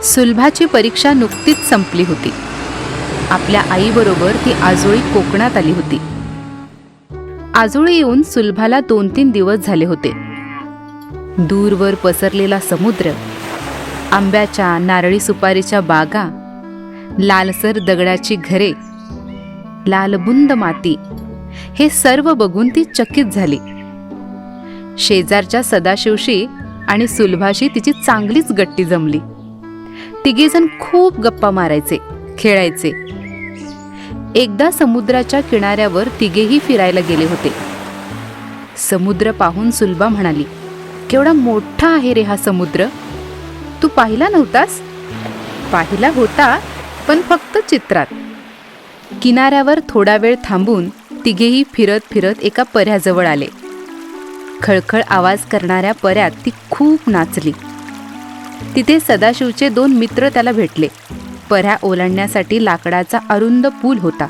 सुलभाची परीक्षा नुकतीच संपली होती. आपल्या आईबरोबर ती आजोळी कोकणात आली होती. आजोळी येऊन सुलभाला 2-3 दिवस झाले होते. दूरवर पसरलेला समुद्र, आंब्याच्या नारळी सुपारीच्या बागा, लालसर दगडाची घरे, लालबुंद माती, हे सर्व बघून ती चकित झाली. शेजारच्या सदाशिवशी आणि सुलभाशी तिची चांगलीच गट्टी जमली. तिघेजण खूप गप्पा मारायचे, खेळायचे. एकदा समुद्राच्या किनाऱ्यावर तिघेही फिरायला गेले होते. समुद्र पाहून सुलभा म्हणाली, केवढा मोठा आहे रे हा समुद्र. तू पाहिला नव्हतास? पाहिला होता, पण फक्त चित्रात. किनाऱ्यावर थोडा वेळ थांबून तिघेही फिरत फिरत एका पर्याजवळ आले. खळखळ आवाज करणाऱ्या पर्यात ती खूप नाचली. तिथे सदाशिवचे 2 मित्र त्याला भेटले. पर्या ओलांडण्यासाठी लाकडाचा अरुंद पूल होता.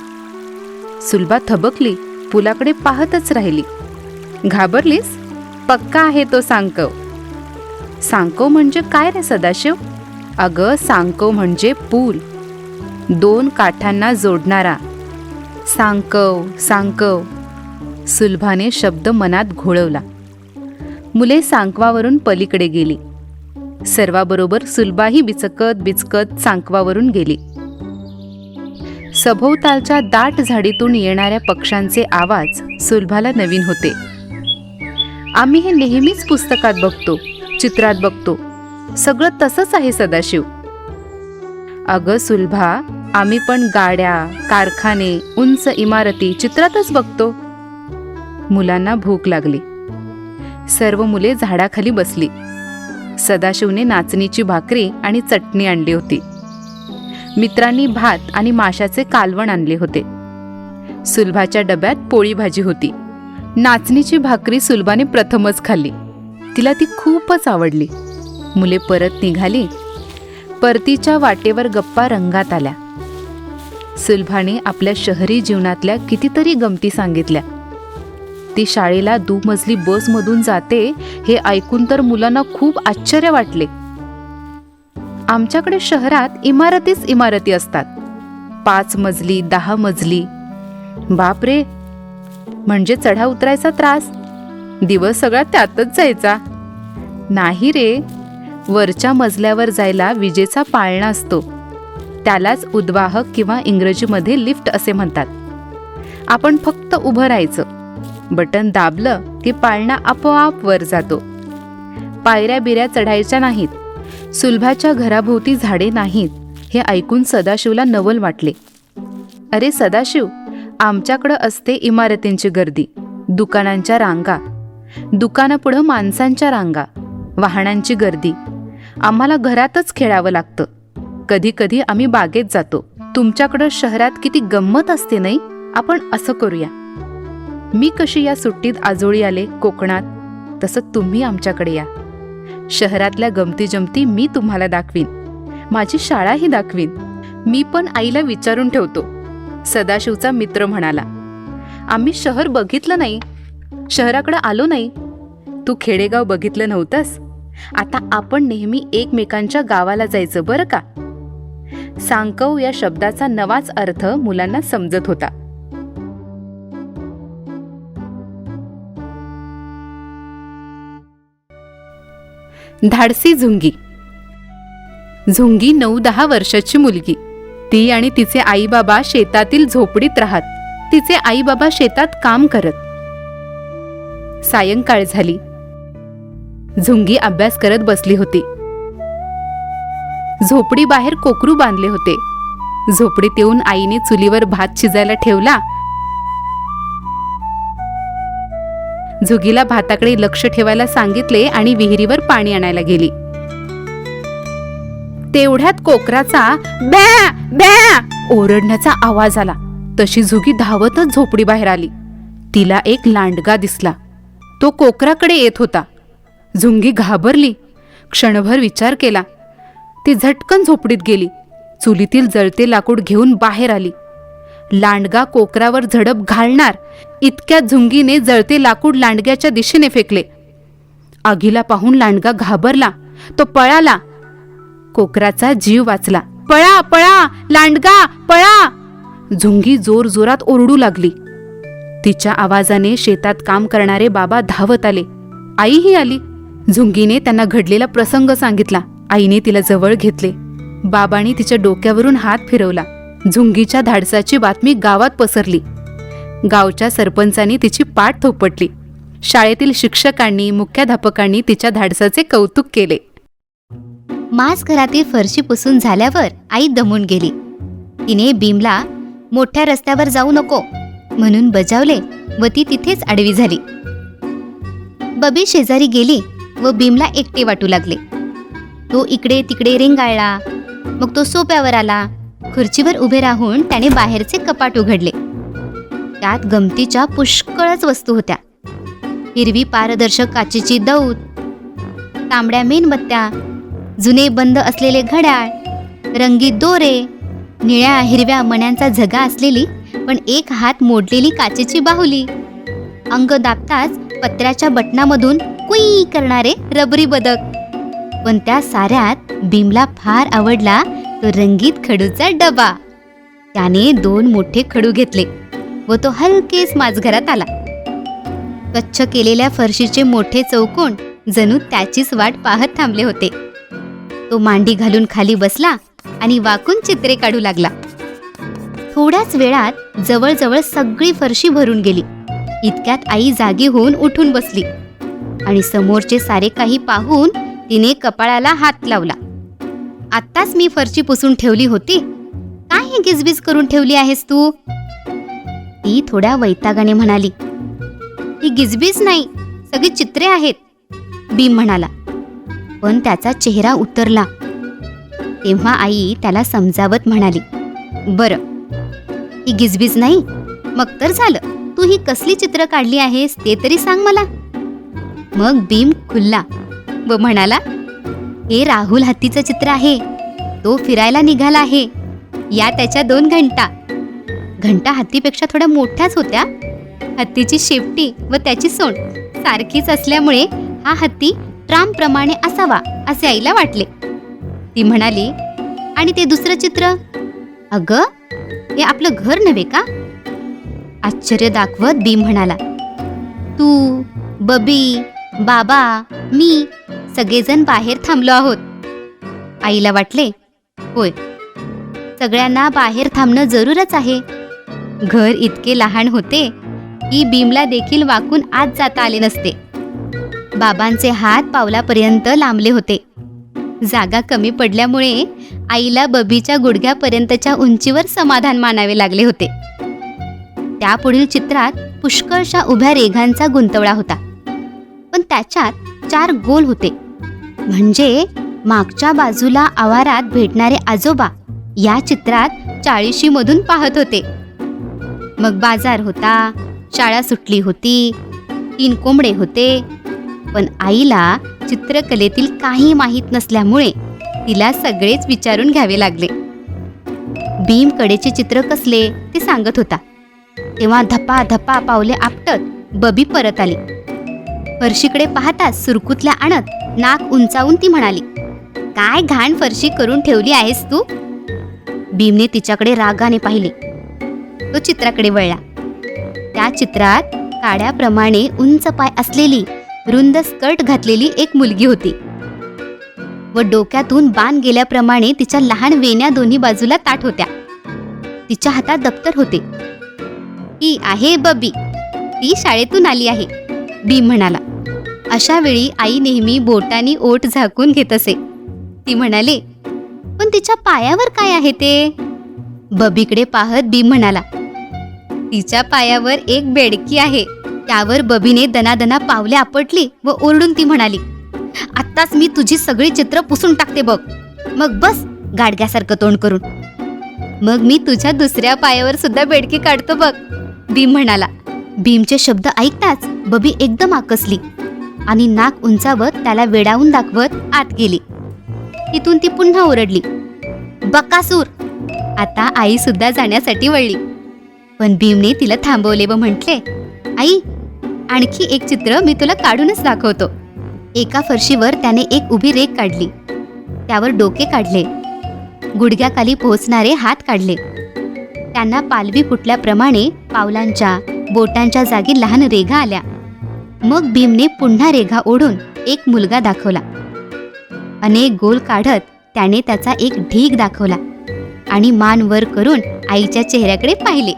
सुलभा थबकली, पुलाकडे पाहतच राहिली. घाबरलीस? पक्का आहे तो सांकव. सांकव म्हणजे काय रे सदाशिव? अगं, सांकव म्हणजे पूल, 2 काठांना जोडणारा. सांकव सांकव. सुलभाने शब्द मनात घोळवला. मुले सांकवावरून पलीकडे गेली. सर्वाबरोबर सुलभाही बिचकत बिचकत सांकवावरून गेली. सभोवतालच्या दाट झाडीतून येणाऱ्या पक्ष्यांचे आवाज सुलभाला नवीन होते. आम्ही हे नेहमीच पुस्तकात बघतो, चित्रात बघतो. सगळं तसंच आहे सदाशिव. अगं सुलभा, आम्ही पण गाड्या, कारखाने, उंच इमारती चित्रातच बघतो. मुलांना भूक लागली. सर्व मुले झाडाखाली बसली. सदाशिवने नाचणीची भाकरी आणि चटणी आणली होती. मित्रांनी भात आणि माशाचे कालवण आणले होते. सुलभाच्या डब्यात पोळी भाजी होती. नाचणीची भाकरी सुलभाने प्रथमच खाल्ली. तिला ती खूपच आवडली. मुले परत निघाली. परतीच्या वाटेवर गप्पा रंगात आल्या. सुलभाने आपल्या शहरी जीवनातल्या कितीतरी गमती सांगितल्या. ती शाळेला दुमजली बसमधून जाते हे ऐकून तर मुलांना खूप आश्चर्य वाटले. आमच्याकडे शहरात इमारतीच इमारती असतात, 5 मजली, 10 मजली. बापरे, म्हणजे चढा उतरायचा त्रास, दिवस सगळा त्यातच जायचा. नाही रे, वरच्या मजल्यावर जायला विजेचा पाळणा असतो, त्यालाच उद्वाहक किंवा इंग्रजीमध्ये लिफ्ट असे म्हणतात. आपण फक्त उभं राहायचं, बटन दाबलं की पाळणा आपोआप वर जातो. पायऱ्या बिऱ्या चढायच्या नाहीत. सुलभाच्या घराभोवती झाडे नाहीत. हे ऐकून सदाशिवला नवल वाटले. अरे सदाशिव, आमच्याकडं असते इमारतींची गर्दी, दुकानांच्या रांगा, दुकानापुढं माणसांच्या रांगा, वाहनांची गर्दी. आम्हाला घरातच खेळावं लागतं. कधी कधी आम्ही बागेत जातो. तुमच्याकडं शहरात किती गंमत असते नाही? आपण असं करूया. मी कशी या सुट्टीत आजोळी आले कोकणात, तसं तुम्ही आमच्याकडे या. शहरातल्या गमती जमती मी तुम्हाला दाखवीन. माझी शाळाही दाखवीन. मी पण आईला विचारून ठेवतो, सदाशिवचा मित्र म्हणाला. आम्ही शहर बघितलं नाही, शहराकडे आलो नाही. तू खेडेगाव बघितलं नव्हतंस. आता आपण नेहमी एकमेकांच्या गावाला जायचं बरं का. सांकव या शब्दाचा नवाच अर्थ मुलांना समजत होता. धाडसी झुंगी. झुंगी 9-10 वर्षाची मुलगी. ती आणि तिचे आई बाबा शेतातील झोपडीत राहत. तिचे आई बाबा शेतात काम करत. सायंकाळ झाली. झुंगी अभ्यास करत बसली होती. झोपडी बाहेर कोकरू बांधले होते. झोपडीत येऊन आईने चुलीवर भात शिजायला ठेवला. झुगीला भाताकडे लक्ष ठेवायला सांगितले आणि विहिरीवर पाणी आणायला गेली. तेवढ्यात कोकराचा ब्या ब्या ओरडण्याचा आवाज आला. तशी झुगी धावतच झोपडी बाहेर आली. तिला एक लांडगा दिसला. तो कोकराकडे येत होता. झुंगी घाबरली. क्षणभर विचार केला. ती झटकन झोपडीत गेली. चुलीतील जळते लाकूड घेऊन बाहेर आली. लांडगा कोकरावर झडप घालणार इतक्यात झुंगीने जळते लाकूड लांडग्याच्या दिशेने फेकले. आगीला पाहून लांडगा घाबरला. तो पळाला. कोकराचा जीव वाचला. पळा पळा लांडगा पळा! झुंगी जोर जोरात ओरडू लागली. तिच्या आवाजाने शेतात काम करणारे बाबा धावत आले. आईही आली. झुंगीने त्यांना घडलेला प्रसंग सांगितला. आईने तिला जवळ घेतले. बाबांनी तिच्या डोक्यावरून हात फिरवला. झुंगीच्या धाडसाची बातमी गावात पसरली. गावच्या सरपंचांनी तिची पाठ थोपटली. शाळेतील शिक्षकांनी मुख्याध्यापकांनी तिच्या धाडसाचे कौतुक केले. माज घरातील फरशी पुसून झाल्यावर आई दमून गेली. तिने भीमला मोठ्या रस्त्यावर जाऊ नको म्हणून बजावले व ती तिथेच आडवी झाली. बबी शेजारी गेली व भीमला एकटे वाटू लागले. तो इकडे तिकडे रेंगाळला. मग तो सोप्यावर आला. खुर्चीवर उभे राहून त्याने बाहेरचे कपाट उघडले. त्यात गमतीच्या पुष्कळच वस्तू होत्या. हिरवी पारदर्शक काचेची दौत, तांबड्या मेणबत्त्या, जुने बंद असलेले घड्याळ, रंगीत दोरे, निळ्या हिरव्या मण्यांचा झगा असलेली पण एक हात मोडलेली काचेची बाहुली, अंग दाबताच पत्र्याच्या बटनामधून कुई करणारे रबरी बदक. पण त्या साऱ्यात भीमला फार आवडला तो रंगीत खडूचा डबा. त्याने 2 मोठे खडू घेतले व तो हलकेच माझघरात आला. कच्छ केलेल्या फरशीचे मोठे चौकोन जणू त्याचीच वाट पाहत थांबले होते. तो मांडी घालून खाली बसला आणि वाकून चित्रे काढू लागला. थोड्याच वेळात जवळजवळ सगळी फरशी भरून गेली. इतक्यात आई जागी होऊन उठून बसली आणि समोरचे सारे काही पाहून तिने कपाळाला हात लावला. आत्ताच मी फरशी पुसून ठेवली होती, काय ही गिजबिज करून ठेवली आहेस तू? ती थोड्या वैतागाने म्हणाली. ही गिजबिज नाही, सगळी चित्रे आहेत, भीम म्हणाला. पण त्याचा चेहरा उतरला. तेव्हा आई त्याला समजावत म्हणाली, बरं, ही गिजबिज नाही, मग तर झालं. तू ही कसली चित्र काढली आहेस ते तरी सांग मला. मग भीम खुलला व म्हणाला, हे राहुल हत्तीचं चित्र आहे. तो फिरायला निघाला आहे. या त्याच्या 2 घंटा. घंटा हत्तीपेक्षा थोड्या मोठ्याच होत्या. हत्तीची शेपटी व त्याची सोंड सारखीच असल्यामुळे हा हत्ती ट्रामप्रमाणे असावा असे आईला वाटले. ती म्हणाली, आणि ते दुसरं चित्र? अगं, हे आपलं घर नव्हे का? आश्चर्य दाखवत भीम म्हणाला. तू, बबी, बाबा, मी सगळेजण बाहेर थांबलो आहोत. आईला वाटले, होय, सगळ्यांना बाहेर थांबणं जरूरच आहे. घर इतके लहान होते की भीमला देखील वाकून आत जाता आले नसते. बाबांचे हात पावलापर्यंत लांबले होते. जागा कमी पडल्यामुळे आईला बबीच्या गुडघ्यापर्यंतच्या उंचीवर समाधान मानावे लागले होते. त्यापुढील चित्रात पुष्कळशा उभ्या रेघांचा गुंतवळा होता, पण त्याच्यात 4 गोल होते. म्हणजे मागच्या बाजूला आवारात भेटणारे आजोबा या चित्रात 40शी मधून पाहत होते. मग बाजार होता, शाळा सुटली होती, 3 कोंबडे होते. पण आईला चित्रकलेतील काही माहीत नसल्यामुळे तिला सगळेच विचारून घ्यावे लागले. भीम कडेचे चित्र कसले ते सांगत होता. तेव्हा धपा धपा पावले आपटत बबी परत आली. फरशीकडे पाहताच सुरकुतल्या आणत नाक उंचावून ती म्हणाली, काय घाण फरशी करून ठेवली आहेस तू? भीमने तिच्याकडे रागाने पाहिले. तो चित्राकडे वळला. त्या चित्रात काड्याप्रमाणे उंच पाय असलेली रुंद स्कर्ट घातलेली एक मुलगी होती व डोक्यातून बाण गेल्याप्रमाणे तिच्या लहान वेण्या दोन्ही बाजूला ताठ होत्या. तिच्या हातात दप्तर होते. ही आहे बबी, ती शाळेतून आली आहे, भीम म्हणाला. अशा वेळी आई नेहमी बोटांनी ओठ झाकून घेत असे. ती म्हणाले, पण तिच्या पायावर काय आहे ते? बबीकडे पाहत भीम म्हणाला, तिच्या पायावर एक बेडकी आहे. त्यावर बबीने दनादना पावले आपटली व ओरडून ती म्हणाली, आत्ताच मी तुझी सगळी चित्र पुसून टाकते बघ. मग बस गाडग्यासारखं तोंड करून. मग मी तुझ्या दुसऱ्या पायावर सुद्धा बेडकी काढतो बघ, भीम म्हणाला. भीमचे शब्द ऐकताच बबी एकदम आकसली आणि नाक उंचावत त्याला वेडावून दाखवत आत गेली. तिथून ती पुन्हा ओरडली, बकासूर. आता आई सुद्धा जाण्यासाठी वळली. पण भीमने तिला थांबवले व म्हटले, आई, आणखी एक चित्र मी तुला काढूनच दाखवतो. एका फरशीवर त्याने एक उभी रेघ काढली. त्यावर डोके काढले, गुडघ्याखाली पोहोचणारे हात काढले. त्यांना पालवी फुटल्याप्रमाणे पावलांच्या बोटांच्या जागी लहान रेघा आल्या. मग भीमने पुन्हा रेघा ओढून एक मुलगा दाखवला. अनेक गोल काढत त्याने त्याचा एक ढीग दाखवला आणि मान वर करून आईच्या चेहऱ्याकडे पाहिले.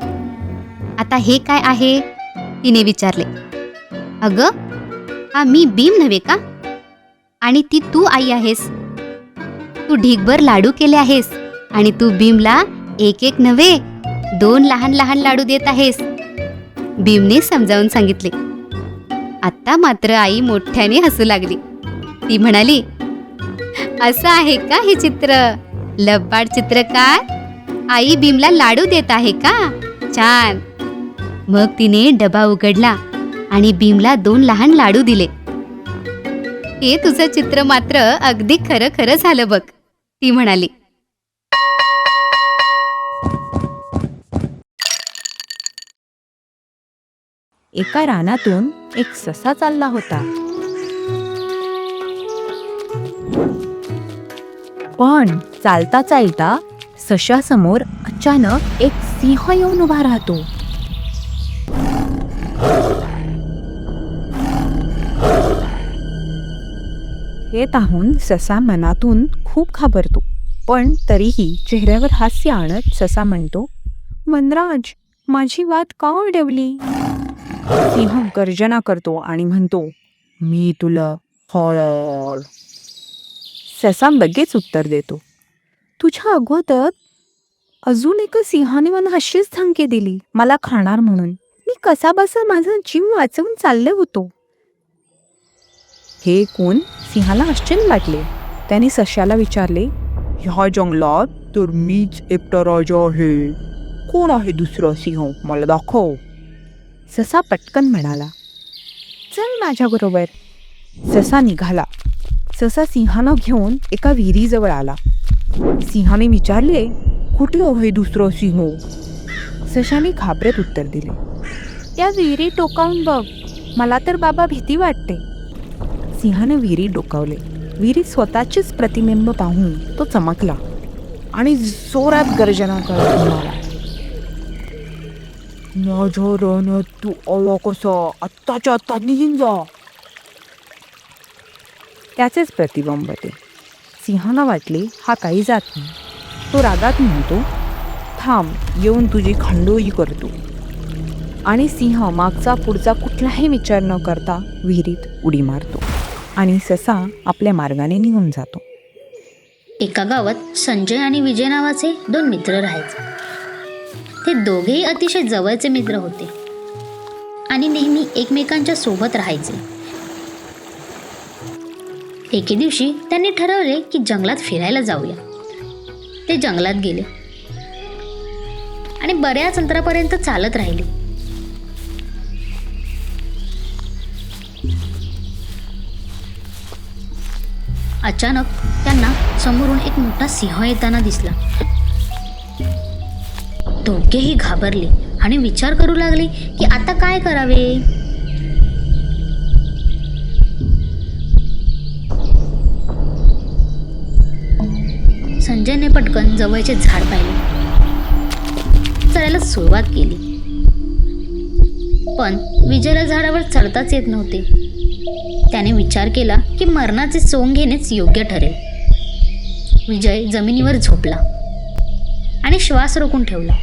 आता हे काय आहे, तिने विचारले. अगं, हा मी भीम नव्हे का? आणि ती तू आई आहेस. तू ढीगभर लाडू केले आहेस आणि तू भीमला एक एक नव्हे 2 लहान लहान लाडू देत आहेस, भीमने समजावून सांगितले. आता मात्र आई मोठ्याने हसू लागली. ती म्हणाली, असं आहे का हे चित्र? लबाड चित्रकार, आई भीमला लाडू देत आहे का? छान. मग तिने डबा उघडला आणि भीमला 2 लहान लाडू दिले. हे तुझं चित्र मात्र अगदी खरं खरं झालं बघ, ती म्हणाली. एका रानातून एक ससा चालला होता. पण चालता चालता सशासमोर अचानक एक सिंह येऊन उभा राहतो. हे पाहून ससा मनातून खूप घाबरतो, पण तरीही चेहऱ्यावर हास्य आणत ससा म्हणतो, वनराज, माझी वाट का अडवली? सिंह गर्जना करतो आणि म्हणतो, मी तुला खाणार. ससा लगेच उत्तर देतो, तुझ्या अगोदर अजून एका सिंहाने मला अशीच धमकी दिली, मला खाणार म्हणून. मी कसाबसा माझा जीव वाचवून चालले होतो. हे कोण? सिंहाला आश्चर्य वाटले. त्याने सश्याला विचारले, ह्या जंगलात तर मीच एकटा राजा आहे. कोण आहे दुसरा सिंह? मला दाखव. ससा पटकन म्हणाला, चल माझ्याबरोबर. ससा निघाला. ससा सिंहानं घेऊन एका विहिरीजवळ आला. सिंहाने विचारले, कुठे आहे दुसरा सिंह? सशाने घाबरत उत्तर दिले, त्या विहिरी टोकावून बघ, मला तर बाबा भीती वाटते. सिंहाने विहिरी डोकावले. विहिरीत स्वतःचेच प्रतिबिंब पाहून तो चमकला आणि जोरात गर्जना करत म्हणाला, माझ्या रानात तू आला कसा? आत्ताच्या आत्ता निघून जा. त्याचेच प्रतिबिंब ते. सिंहाला वाटले हा काही जात नाही. तो रागात म्हणतो, थांब, येऊन तुझी खंडोई करतो. आणि सिंह मागचा पुढचा कुठलाही विचार न करता विहिरीत उडी मारतो आणि ससा आपल्या मार्गाने निघून जातो. एका गावात संजय आणि विजय नावाचे 2 मित्र राहायचे. ते दोघेही अतिशय जवळचे मित्र होते आणि नेहमी एकमेकांच्या सोबत राहायचे. एके दिवशी त्यांनी ठरवले की जंगलात फिरायला जाऊया. ते जंगलात गेले आणि बऱ्याच अंतरापर्यंत चालत राहिले. अचानक त्यांना समोरून एक मोठा सिंह येताना दिसला. दोघेही घाबरले आणि विचार करू लागले की आता काय करावे. संजयने पटकन जवळचे झाड पाहिले, चढायला सुरुवात केली. पण विजयला झाडावर चढताच येत नव्हते. त्याने विचार केला की मरणाचे सोंग घेणेच योग्य ठरेल. विजय जमिनीवर झोपला आणि श्वास रोखून ठेवला.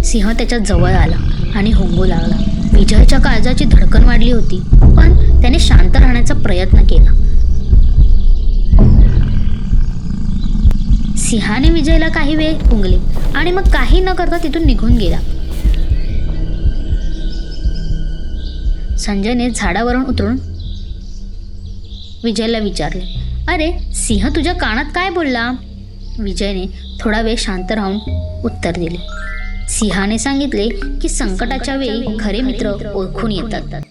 सिंह त्याच्या जवळ आला आणि हुंगू लागला. विजयच्या काळजाची धडकन वाढली होती, पण त्याने शांत राहण्याचा प्रयत्न केला. सिंहाने विजयला काही वेळ हुंगले आणि मग काही न करता तिथून निघून गेला. संजयने झाडावरून उतरून विजयला विचारले, अरे सिंह तुझ्या कानात काय बोलला? विजयने थोडा वेळ शांत राहून उत्तर दिले. सिंहाने सांगितले की संकटाच्या वेळी खरे मित्र ओळखून येतात.